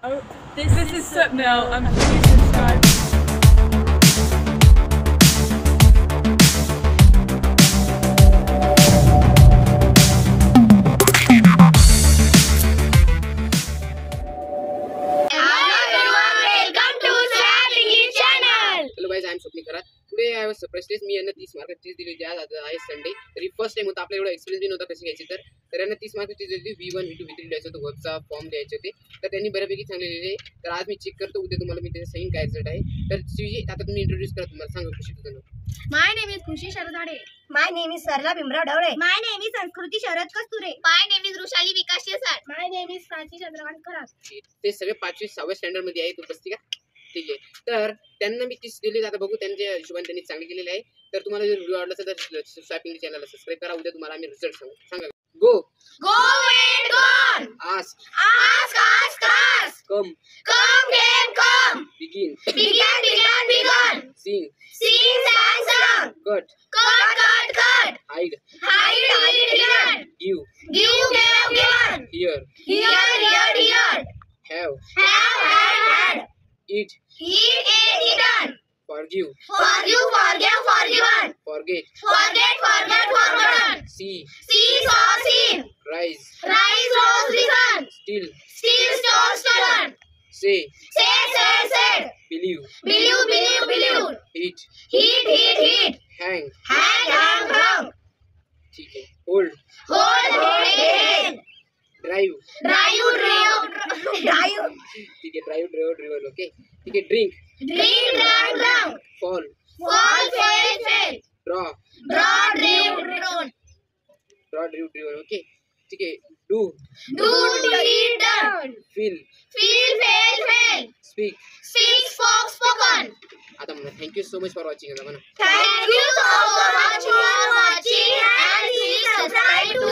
Oh, this is no. Please subscribe. Hello guys, I am Swapnik Kharat. Today I was surprised. मी यांना 30 mark tease दिली होती. आज आहे Sunday. तरी first time होता आपला एवढा एक्सपिरियन्स भी नव्हता कशी घ्यायची तर यांना 30 मार्क टीज दिली होती. V1 V2 V3 द्यायचं होतं. वर्कचा फॉर्म द्यायचे होते. तर त्यांनी बऱ्यापैकी चांगले लिहिले. तर आज मी चेक करतो उद्या तुम्हाला मी त्याचा सही काय रिझल्ट आहे. तर श्रीजी आता तुम्ही इंट्रोड्यूस करा तुम्हाला सांगा खुशी तुझं नाव. My name is Khushi Sharadhade. My name is Sarla Bimra Dawde. My name is Sanskruti Sharad Kasture. My name is Rushali Vikas Shesar. My name is Pranchi Chandrakant Kharat. ते सगळे 5वी 6व्या स्टँडर्ड मध्ये आहे. तू बसती का? ठीक आहे. तर त्यांना मी 30 दिली. आता बघू त्यांच्या हिशोबाने त्यांनी चांगले केलेले आहे. तर तुम्हाला जर व्हिडिओ आवडला तर स्वॅपिंग चॅनलला सबस्क्राईब करा. उद्या तुम्हाला आम्ही रिझल्ट सांगू. सांगा. Go Go and gone. Ask Ask, ask, ask. Come Come, came, come. Begin Began, began, begun. Sing Sing, sang, sang. Cut Cut, cut, cut. Hide Hide, hide, hidden. Give Give, gave, given. Hear Here, here, here. Have Have, had, had. Eat Eat, ate, eaten. Forgive Forgive, forgave, forgiven. Forget Forget, forget, forgotten. See See, saw, seen. Rise Rise, rose, risen. Steal Still, stole, stolen. से Say, said. Believe Believe, believe, believe. Hit Heat, heat, heat. Hang Hang, hang, hung. ठीक है hold Hold, hold, held. Drive Drive, drive. Drive. ठीक है drive driver okay ठीक है drink Drink, drank, drank. Fall Fall, fell, fell. Draw Draw, drew, drawn. Driven okay ठीक है do Do, did, done. Feel Feel, fail, fail. Speak Speak, spoke, spoken. आता म्हणा thank you so much for watching आता म्हणा Thank you so much for watching and please subscribe to